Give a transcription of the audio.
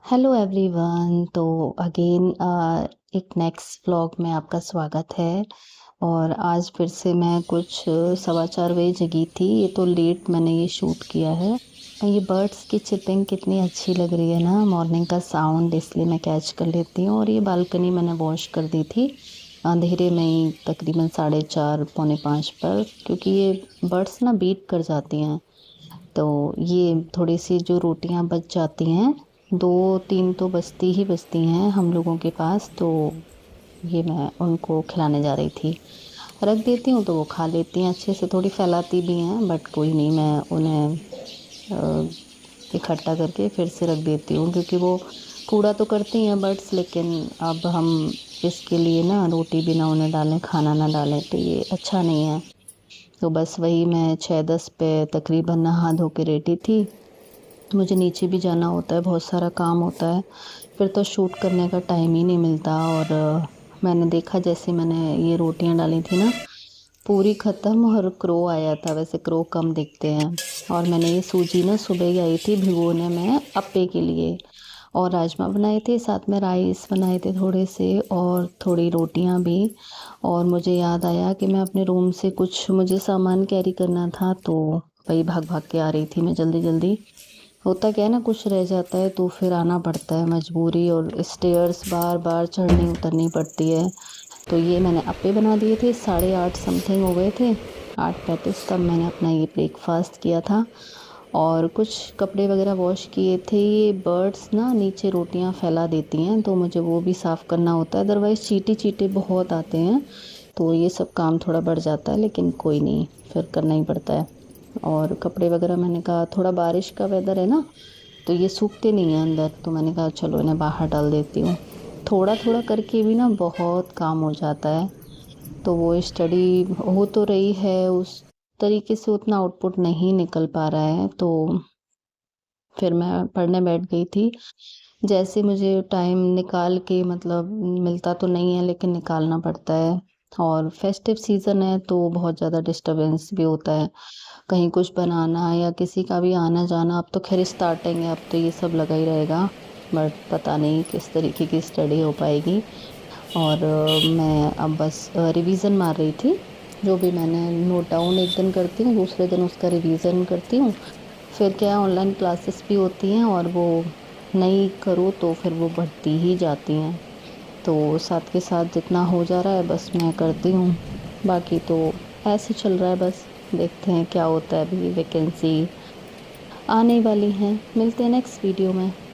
Hello everyone. तो again एक next vlog में आपका स्वागत है। और आज फिर से मैं कुछ 4:15 बजे जगी थी। ये तो लेट मैंने ये शूट किया है। ये बर्ड्स की चिपिंग कितनी अच्छी लग रही है ना, मॉर्निंग का साउंड, इसलिए मैं कैच कर लेती हूँ। और ये बालकनी मैंने वॉश कर दी थी अंधेरे में ही, तकरीबन 4:30 पौने 5 पर, क्योंकि ये बर्ड्स ना बीट कर जाती हैं। तो ये थोड़ी सी जो रोटियां बच जाती हैं, 2-3 तो बचती ही बचती हैं हम लोगों के पास, तो ये मैं उनको खिलाने जा रही थी। रख देती हूँ तो वो खा लेती हैं अच्छे से, थोड़ी फैलाती भी हैं, बट कोई नहीं, मैं उन्हें अ, इकट्ठा करके फिर से रख देती हूँ, क्योंकि वो कूड़ा तो करती हैं बर्ड्स, लेकिन अब हम इसके लिए ना रोटी भी ना उन्हें डालें, खाना ना डालें, तो ये अच्छा नहीं है। तो बस वही मैं 6:10 पे तकरीबन नहा धो के रेडी थी। मुझे नीचे भी जाना होता है, बहुत सारा काम होता है, फिर तो शूट करने का टाइम ही नहीं मिलता। और मैंने देखा, जैसे मैंने ये रोटियां डाली थी ना, पूरी ख़त्म, और क्रो आया था। वैसे क्रो कम दिखते हैं। और मैंने ये सूजी ना सुबह ही आई थी भिगोने में अप्पे के लिए, और राजमा बनाए थे, साथ में राइस बनाए थे थोड़े से, और थोड़ी रोटियां भी। और मुझे याद आया कि मैं अपने रूम से कुछ मुझे सामान कैरी करना था, तो वही भाग भाग के आ रही थी मैं जल्दी जल्दी। होता क्या है ना, कुछ रह जाता है तो फिर आना पड़ता है, मजबूरी, और स्टेयर्स बार बार चढ़नी उतरनी पड़ती है। तो ये मैंने अप्पे बना दिए थे, 8:30 समथिंग हो गए थे, 8:35, तब मैंने अपना ये ब्रेकफास्ट किया था। और कुछ कपड़े वगैरह वॉश किए थे। ये बर्ड्स ना नीचे रोटियां फैला देती हैं, तो मुझे वो भी साफ़ करना होता है, अदरवाइज़ चींटी चींटे बहुत आते हैं, तो ये सब काम थोड़ा बढ़ जाता है, लेकिन कोई नहीं, फिर करना ही पड़ता है। और कपड़े वगैरह मैंने कहा, थोड़ा बारिश का वेदर है ना, तो ये सूखते नहीं हैं अंदर, तो मैंने कहा चलो इन्हें बाहर डाल देती हूँ। थोड़ा थोड़ा करके भी ना बहुत काम हो जाता है। तो वो स्टडी हो तो रही है, उस तरीके से उतना आउटपुट नहीं निकल पा रहा है, तो फिर मैं पढ़ने बैठ गई थी। जैसे मुझे टाइम निकाल के, मतलब मिलता तो नहीं है लेकिन निकालना पड़ता है। और फेस्टिव सीज़न है तो बहुत ज़्यादा डिस्टरबेंस भी होता है, कहीं कुछ बनाना या किसी का भी आना जाना। अब तो खैर स्टार्टिंग है, अब तो ये सब लगा ही रहेगा, बट पता नहीं किस तरीके की स्टडी हो पाएगी। और मैं अब बस रिवीज़न मार रही थी। जो भी मैंने नोट डाउन एक दिन करती हूँ, दूसरे दिन उसका रिवीज़न करती हूँ। फिर क्या, ऑनलाइन क्लासेस भी होती हैं, और वो नहीं करूँ तो फिर वो बढ़ती ही जाती हैं। तो साथ के साथ जितना हो जा रहा है बस मैं करती हूँ, बाकी तो ऐसे चल रहा है बस। देखते हैं क्या होता है, अभी वैकेंसी आने वाली हैं। मिलते हैं नेक्स्ट वीडियो में।